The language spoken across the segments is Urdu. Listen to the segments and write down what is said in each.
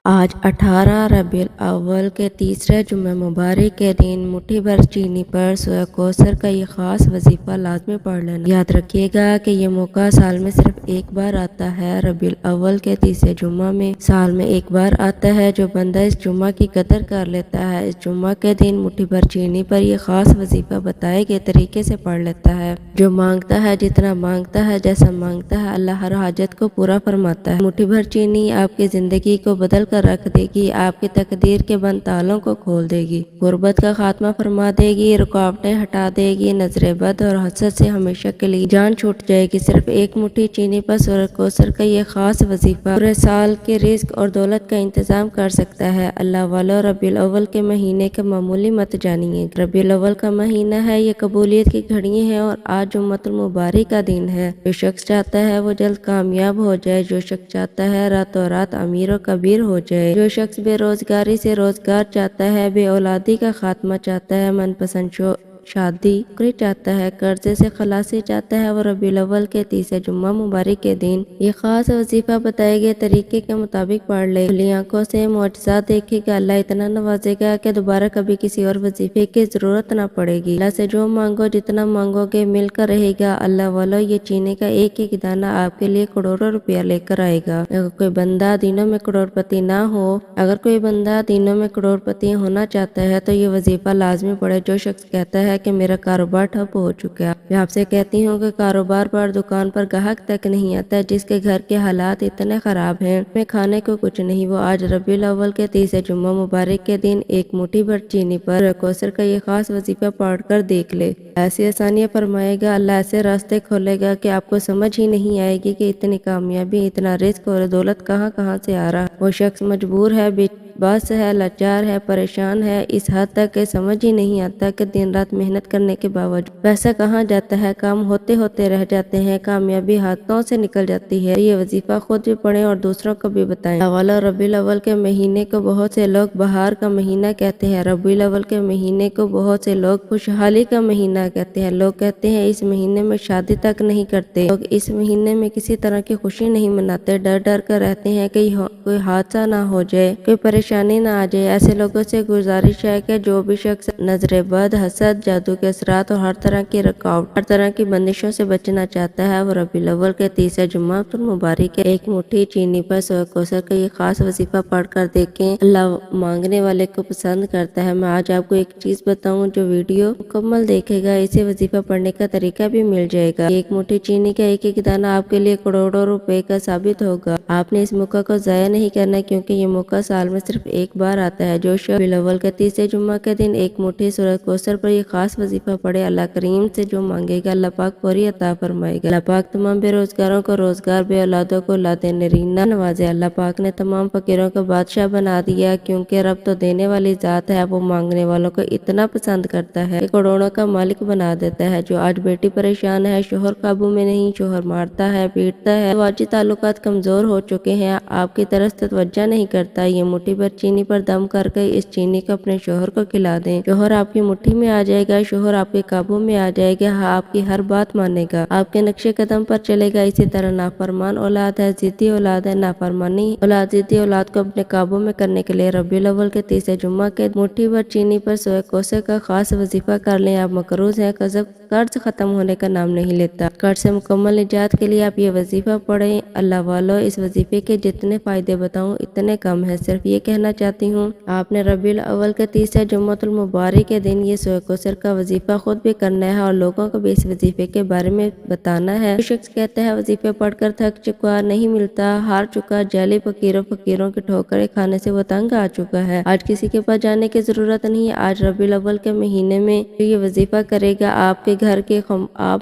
آج 18 ربیع الاول کے تیسرے جمعہ مبارک کے دن مٹھی بھر چینی پر سورہ کوثر کا یہ خاص وظیفہ لازمی پڑھ لینا۔ یاد رکھیے گا کہ یہ موقع سال میں صرف ایک بار آتا ہے۔ ربیع الاول کے تیسرے جمعہ میں سال میں ایک بار آتا ہے۔ جو بندہ اس جمعہ کی قدر کر لیتا ہے، اس جمعہ کے دن مٹھی بھر چینی پر یہ خاص وظیفہ بتائے گئے طریقے سے پڑھ لیتا ہے۔ جو مانگتا ہے، جتنا مانگتا ہے، جیسا مانگتا ہے، اللہ ہر حاجت کو پورا فرماتا ہے۔ مٹھی بھر چینی آپ کی زندگی کو بدل کر رکھ دے گی، آپ کی تقدیر کے بند تالوں کو کھول دے گی، غربت کا خاتمہ فرما دے گی، رکاوٹیں ہٹا دے گی، نظر بد اور حسد سے ہمیشہ کے لیے جان چھوٹ جائے گی۔ صرف ایک مٹھی چینی پر سورہ کوثر کا یہ خاص وظیفہ پورے سال کے رزق اور دولت کا انتظام کر سکتا ہے۔ اللہ والو، ربیع الاول کے مہینے کا معمولی مت جانیے۔ ربیع الاول کا مہینہ ہے، یہ قبولیت کی گھڑی ہے اور آج جمعہ المبارک کا دن ہے۔ جو شخص چاہتا ہے وہ جلد کامیاب ہو جائے، جو شخص چاہتا ہے راتوں رات امیر و کبیر ہو جائے، جو شخص بے روزگاری سے روزگار چاہتا ہے، بے اولادی کا خاتمہ چاہتا ہے، من پسند شادی نوکری چاہتا ہے، قرضے سے خلاصی چاہتا ہے، وہ ربیع الاول کے تیسرے جمعہ مبارک کے دن یہ خاص وظیفہ بتائے گئے طریقے کے مطابق پڑھ لے۔ کھلی آنکھوں سے معجزات دیکھے گا، اللہ اتنا نوازے گا کہ دوبارہ کبھی کسی اور وظیفے کی ضرورت نہ پڑے گی۔ اللہ سے جو مانگو، جتنا مانگو گے مل کر رہے گا۔ اللہ والو، یہ چینی کا ایک ایک دانہ آپ کے لیے کروڑوں روپیہ لے کر آئے گا۔ اگر کوئی بندہ دینوں میں کروڑ پتی ہونا چاہتا ہے تو یہ وظیفہ لازمی پڑھے۔ جو شخص کہتا ہے کہ میرا کاروبار ٹھپ ہو چکا، میں آپ سے کہتی ہوں کہ کاروبار پر، دکان پر گاہک تک نہیں آتا، جس کے گھر کے حالات اتنے خراب ہیں میں کھانے کو کچھ نہیں، وہ آج ربیع الاول کے تیسرے جمعہ مبارک کے دن ایک مٹھی بھر چینی پر سورہ کوثر کا یہ خاص وظیفہ پڑھ کر دیکھ لے۔ ایسی آسانیاں فرمائے گا، اللہ ایسے راستے کھولے گا کہ آپ کو سمجھ ہی نہیں آئے گی کہ اتنی کامیابی، اتنا رزق اور دولت کہاں سے آ رہا۔ وہ شخص مجبور ہے، بس ہے، لاچار ہے، پریشان ہے، اس حد تک کہ سمجھ ہی نہیں آتا کہ دن رات محنت کرنے کے باوجود پیسہ کہاں جاتا ہے، کام ہوتے ہوتے رہ جاتے ہیں، کامیابی ہاتھوں سے نکل جاتی ہے۔ یہ وظیفہ خود بھی پڑھیں اور دوسروں کو بھی بتائیں۔ ربیع الاول کے مہینے کو بہت سے لوگ بہار کا مہینہ کہتے ہیں۔ ربیع الاول کے مہینے کو بہت سے لوگ خوشحالی کا مہینہ کہتے ہیں۔ لوگ کہتے ہیں اس مہینے میں شادی تک نہیں کرتے، لوگ اس مہینے میں کسی طرح کی خوشی نہیں مناتے، ڈر کر رہتے ہیں کہ کوئی حادثہ نہ ہو جائے، کوئی پریشانی نہ آ جائے۔ ایسے لوگوں سے گزارش ہے کہ جو بھی شخص نظر بد، حسد، جادو کے اثرات اور ہر طرح کی رکاوٹ، ہر طرح کی بندشوں سے بچنا چاہتا ہے، وہ ربیع الاول کے تیسرے جمعہ المبارک کے ایک مٹھی چینی پر سورہ کوثر کا یہ خاص وظیفہ پڑھ کر دیکھیں۔ اللہ مانگنے والے کو پسند کرتا ہے۔ میں آج آپ کو ایک چیز بتاؤں، جو ویڈیو مکمل دیکھے گا اسے وظیفہ پڑھنے کا طریقہ بھی مل جائے گا۔ ایک مٹھی چینی کا ایک ایک دانہ آپ کے لیے کروڑوں روپے کا ثابت ہوگا۔ آپ نے اس موقع کو ضائع نہیں کرنا، کیونکہ یہ موقع سال میں صرف ایک بار آتا ہے۔ جو شخص ربیع الاول کے تیسرے جمعہ کے دن ایک مٹھی سورہ کوثر پر یہ خاص وظیفہ پڑھے، اللہ کریم سے جو مانگے گا اللہ پاک فوری عطا فرمائے گا۔ اللہ پاک تمام بے روزگاروں کو روزگار، بے اولادوں کو اولاد نرینہ نوازے۔ اللہ پاک نے تمام فقیروں کو بادشاہ بنا دیا، کیونکہ رب تو دینے والی ذات ہے، وہ مانگنے والوں کو اتنا پسند کرتا ہے کہ کروڑوں کا مالک بنا دیتا ہے۔ جو آج بیٹی پریشان ہے، شوہر قابو میں نہیں، شوہر مارتا ہے، پیٹتا ہے، واجی تعلقات کمزور ہو چکے ہیں، آپ کی طرف توجہ نہیں کرتا، یہ مٹھی بھر چینی پر دم کر کے اس چینی کو اپنے شوہر کو کھلا دیں۔ شوہر آپ کی مٹھی میں آ جائے گا، شوہر آپ کے قابو میں آ جائے گا، آپ کی ہر بات مانے گا، آپ کے نقشے قدم پر چلے گا۔ اسی طرح نافرمان اولاد ہے، ضدی اولاد ہے، نافرمانی اولاد، ضدی اولاد کو اپنے قابو میں کرنے کے لیے ربیع الاول کے تیسرے جمعہ کے مٹھی بھر چینی پر سورہ کوثر کا خاص وظیفہ کر لیں۔ آپ مقروض ہیں، قرض ختم ہونے کا نام نہیں لیتا، قرض سے مکمل نجات کے لیے آپ یہ وظیفہ پڑھیں۔ اللہ والو، اس وظیفے کے جتنے فائدے بتاؤں اتنے کم ہیں، صرف یہ کہنا چاہتی ہوں آپ نے ربیع الاول کے تیسرے جمعہ المبارک کے دن یہ سورہ کوثر کا وظیفہ خود بھی کرنا ہے اور لوگوں کو بھی اس وظیفے کے بارے میں بتانا ہے۔ جو شخص کہتا ہے وظیفے پڑھ کر تھک چکا، نہیں ملتا، ہار چکا، جعلی فقیروں کی ٹھوکریں کھانے سے وہ تنگ آ چکا ہے، آج کسی کے پاس جانے کی ضرورت نہیں ہے۔ آج ربیع الاول کے مہینے میں جو یہ وظیفہ کرے گا، آپ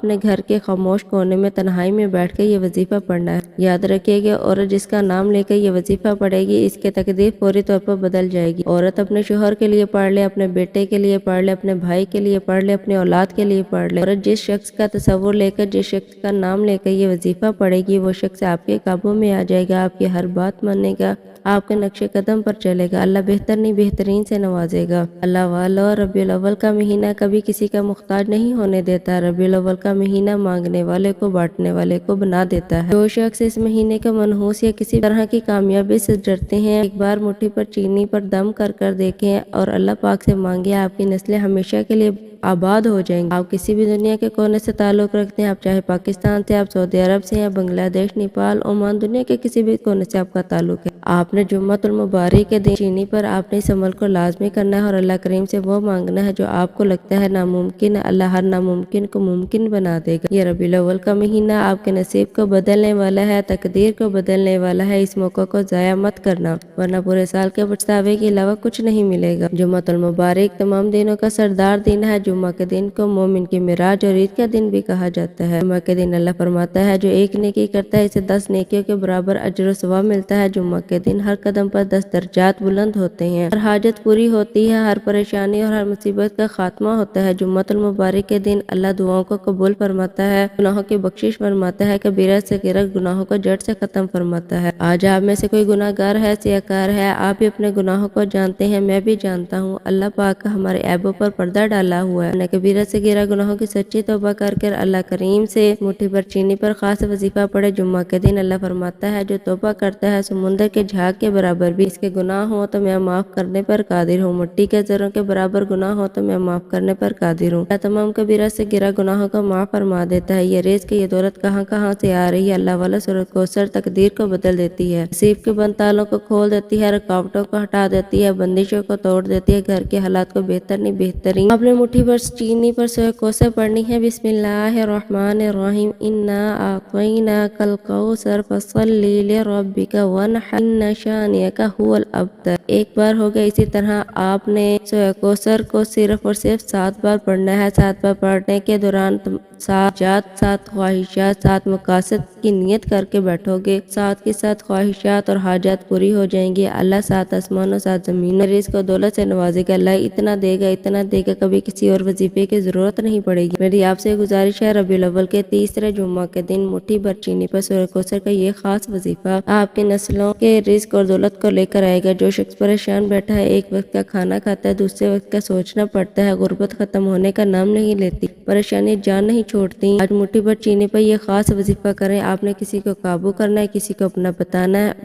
نے گھر کے خاموش کونے میں تنہائی میں بیٹھ کے یہ وظیفہ پڑھنا ہے۔ یاد رکھیے گا، عورت جس کا نام لے کے یہ وظیفہ پڑھے گی، اس کی تقدیر فوری طور پر بدل جائے گی۔ عورت اپنے شوہر کے لیے پڑھ لے، اپنے بیٹے کے لیے پڑھ لے، اپنے بھائی کے لیے پڑھ لے، اپنے اولاد کے لیے پڑھ لے۔ عورت جس شخص کا تصور لے کر، جس شخص کا نام لے کر یہ وظیفہ پڑھے گی، وہ شخص آپ کے قابو میں آ جائے گا، آپ کی ہر بات مانے گا، آپ کے نقش قدم پر چلے گا، اللہ بہتر نہیں بہترین سے نوازے گا۔ اللہ والو ربیع الاول کا مہینہ کبھی کسی کا محتاج نہیں ہونے دیتا، ربیع الاول کا مہینہ مانگنے والے کو بانٹنے والے کو بنا دیتا ہے۔ جو شخص اس مہینے کا منحوس یا کسی طرح کی کامیابی سے ڈرتے ہیں، ایک بار مٹھی پر چینی پر دم کر دیکھیں اور اللہ پاک سے مانگے، آپ کی نسلیں ہمیشہ کے لیے آباد ہو جائیں گے۔ آپ کسی بھی دنیا کے کونے سے تعلق رکھتے ہیں، آپ چاہے پاکستان سے، آپ سعودی عرب سے ہیں، بنگلہ دیش، نیپال، عمان، دنیا کے کسی بھی کونے سے آپ کا تعلق ہے، آپ نے جمعۃ المبارک کے دن چینی پر آپ نے اس عمل کو لازمی کرنا ہے اور اللہ کریم سے وہ مانگنا ہے جو آپ کو لگتا ہے ناممکن، اللہ ہر ناممکن کو ممکن بنا دے گا۔ یہ ربیع الاول کا مہینہ آپ کے نصیب کو بدلنے والا ہے، تقدیر کو بدلنے والا ہے، اس موقع کو ضائع مت کرنا ورنہ پورے سال کے پچھتاوے کے علاوہ کچھ نہیں ملے گا۔ جمعۃ المبارک تمام دنوں کا سردار دن ہے، جمعہ کے دن کو مومن کی معراج اور عید کا دن بھی کہا جاتا ہے۔ جمعہ کے دن اللہ فرماتا ہے جو ایک نیکی کرتا ہے اسے 10 نیکیوں کے برابر اجر و ثواب ملتا ہے۔ جمعہ کے دن ہر قدم پر 10 درجات بلند ہوتے ہیں، ہر حاجت پوری ہوتی ہے، ہر پریشانی اور ہر مصیبت کا خاتمہ ہوتا ہے۔ جمعۃ المبارک کے دن اللہ دعاؤں کو قبول فرماتا ہے، گناہوں کی بخشش فرماتا ہے، کبیرہ صغیرہ گناہوں کو جڑ سے ختم فرماتا ہے۔ آج آپ میں سے کوئی گناہ گار ہے، سیاکار ہے، آپ بھی اپنے گناہوں کو جانتے ہیں، میں بھی جانتا ہوں، اللہ پاک کا ہمارے عیبوں پر پردہ ڈالا ہوا ہے۔ کبیرہ صغیرہ گناہوں کی سچی توبہ کر اللہ کریم سے مٹھی پر چینی پر خاص وظیفہ پڑھے۔ جمعہ کے دن اللہ فرماتا ہے جو توبہ کرتا ہے سمندر کے جھاگ کے برابر بھی اس کے گناہ ہوں تو میں معاف کرنے پر قادر ہوں، مٹی کے ذروں کے برابر گناہ ہوں تو میں معاف کرنے پر قادر ہوں۔ اللہ تمام کبیرہ صغیرہ گناہوں کو معاف فرما دیتا ہے۔ یہ رزق، یہ دولت کہاں کہاں سے آ رہی ہے، اللہ والا سورۃ کوثر تقدیر کو بدل دیتی ہے، نصیب کے بند تالوں کو کھول دیتی ہے، رکاوٹوں کو ہٹا دیتی ہے، بندشوں کو توڑ دیتی ہے، گھر کے حالات کو بہتر نہیں بہترین۔ آپ نے مٹھی پر چینی پر سورۃ کوثر پڑھنی ہے۔ بسم اللہ الرحمن الرحیم، انا اعطیناک الکوثر فصل لربک وانحر ان شانئک هو الابتر۔ ایک بار ہو گیا، اسی طرح آپ نے سورۃ کوثر کو صرف اور صرف 7 بار پڑھنا ہے۔ 7 بار پڑھنے کے دوران 7 جات، 7 خواہشات، 7 مقاصد کی نیت کر کے بیٹھو گے، 7 کی 7 خواہشات اور حاجات پوری ہو جائیں گی۔ اللہ 7 آسمانوں 7 زمینوں رزق و دولت سے نوازے گا، اللہ اتنا دے گا اتنا دے گا، کبھی کسی اور وظیفے کی ضرورت نہیں پڑے گی۔ میری آپ سے گزارش ہے ربیع الاول کے تیسرے جمعہ کے دن مٹھی بھر چینی پر سورۃ کوثر کا یہ خاص وظیفہ آپ کی نسلوں کے رزق اور دولت کو لے کر آئے گا۔ جو شخص پریشان بیٹھا ہے، ایک وقت کا کھانا کھاتا ہے، دوسرے وقت کا سوچنا پڑتا ہے، غربت ختم ہونے کا نام نہیں لیتی، پریشانی جان نہیں چھوڑتی، آج مٹھی بھر چینی پر یہ خاص وظیفہ کریں۔ آپ نے کسی کو قابو کرنا ہے، کسی کو اپنا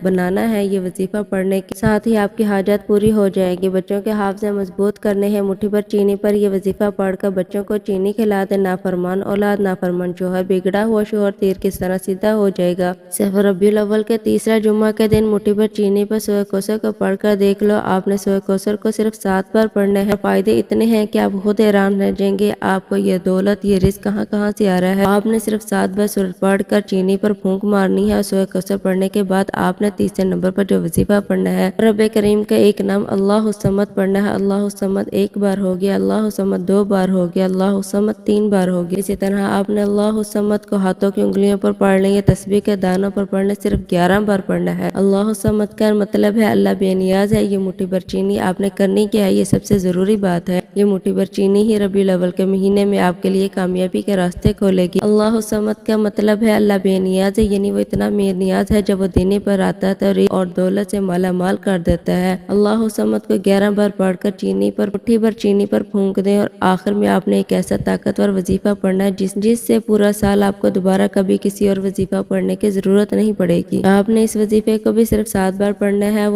بنانا ہے، یہ وظیفہ پڑھنے کے ساتھ ہی آپ کی حاجات پوری ہو جائے گی۔ بچوں کے حافظے مضبوط کرنے ہیں، مٹھی بھر چینی پر یہ وظیفہ پڑھ کر بچوں کو چینی کھلا دے، نافرمان اولاد، نافرمان شوہر، بگڑا ہوا شوہر تیر کی طرح سیدھا ہو جائے گا۔ صرف ربیع الاول کے تیسرا جمعہ کے دن مٹھی بھر چینی پر سورۃ کوثر کو پڑھ کر دیکھ لو۔ آپ نے سورۃ کوثر کو صرف 7 بار پڑھنا ہے، فائدے اتنے ہیں کہ آپ خود حیران رہ جائیں گے، آپ کو یہ دولت، یہ رزق کہاں کہاں سے آ رہا ہے۔ آپ نے صرف 7 بار سورۃ پڑھ کر چینی پر پھونک مارنی ہے اور سورۃ کوثر پڑھنے کے بعد آپ نے تیسرے نمبر پر جو وظیفہ پڑھنا ہے، رب کریم کا ایک نام اللہ الصمد پڑھنا ہے۔ اللہ الصمد 1 بار ہو گیا، اللہ الصمد 2 بار ہو گیا، اللہ الصمد 3 بار ہو گیا۔ اسی طرح آپ نے اللہ الصمد کو ہاتھوں کی انگلیوں پر پڑھ لیں، یہ تسبیح کے دانوں پر پڑھنا صرف 11 بار پڑھنا ہے۔ اللہ الصمد کا مطلب ہے اللہ بے نیاز ہے۔ یہ مٹھی بھر چینی آپ نے کرنی کیا ہے، یہ سب سے ضروری بات ہے۔ یہ مٹھی بھر چینی ہی ربیع الاول کے مہینے میں آپ کے لیے کامیابی کے راستے کھولے گی۔ اللہ الصمد کا مطلب ہے اللہ بے نیاز ہے، یعنی وہ اتنا بے نیاز ہے جب وہ دینے پر آتا ہے اور دولت سے مالا مال کر دیتا ہے۔ اللہ الصمد کو 11 بار پڑھ کر چینی پر مٹھی بھر چینی پر پھونک دیں اور آخر میں آپ نے ایک ایسا طاقتور وظیفہ پڑھنا ہے جس سے پورا سال آپ کو دوبارہ کبھی کسی اور وظیفہ پڑھنے کی ضرورت نہیں پڑے گی۔ آپ نے اس وظیفے کو بھی صرف 7 بار پڑھنا ہے۔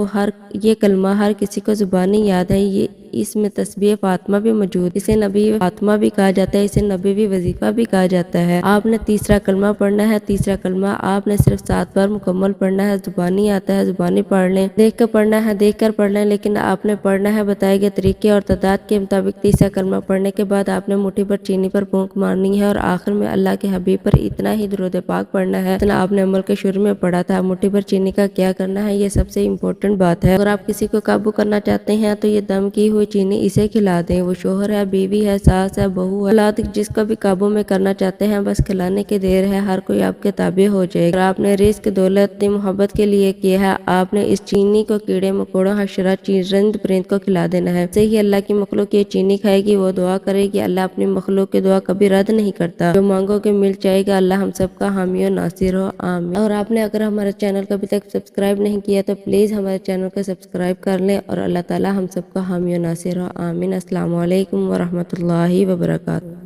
یہ کلمہ ہر کسی کو زبانی یاد ہے۔ اس میں تسبیح فاطمہ بھی موجود، اسے نبی فاطمہ بھی کہا جاتا ہے، اسے نبوی وظیفہ بھی کہا جاتا ہے۔ آپ نے تیسرا کلمہ پڑھنا ہے۔ تیسرا کلمہ آپ نے صرف 7 بار مکمل پڑھنا ہے، زبانی آتا ہے، زبانی پڑھ لیں، دیکھ کر پڑھنا ہے، دیکھ کر پڑھ لیں، لیکن آپ نے پڑھنا ہے بتائے گئے طریقے اور تعداد کے مطابق۔ تیسرا کلمہ پڑھنے کے بعد آپ نے مٹھی پر چینی پر پھونک مارنی ہے اور آخر میں اللہ کے حبیب پر اتنا ہی درود پاک پڑھنا ہے جتنا آپ نے عمل کے شروع میں پڑھا تھا۔ مٹھی پر چینی کا کیا کرنا ہے، یہ سب سے امپورٹنٹ بات ہے۔ اگر آپ کسی کو قابو کرنا چاہتے ہیں تو یہ دم کی ہوئی ہوئی چینی اسے کھلا دیں۔ وہ شوہر ہے، بیوی ہے، ساس ہے، بہو ہے، اولاد جس کا بھی قابو میں کرنا چاہتے ہیں، بس کھلانے کی دیر ہے، ہر کوئی آپ کے تابع ہو جائے گا۔ اگر آپ نے رزق دولت محبت کے لیے کیا ہے، آپ نے اس چینی کو کیڑے مکوڑوں، حشرات، چرند پرند کو کھلا دینا ہے۔ سے ہی اللہ کی مخلوق یہ چینی کھائے گی، وہ دعا کرے گی، اللہ اپنی مخلوق کی دعا کبھی رد نہیں کرتا۔ جو مانگو گے مل جائے گا، اللہ ہم سب کا حامی و ناصر ہو، آمین۔ اور آپ نے اگر ہمارے چینل کو ابھی تک سبسکرائب نہیں کیا تو پلیز ہمارے چینل کو سبسکرائب کر لیں، اور اللہ تعالی ہم سب کا حامی و ناصر ہو، آمین۔ السلام علیکم ورحمۃ اللہ وبرکاتہ۔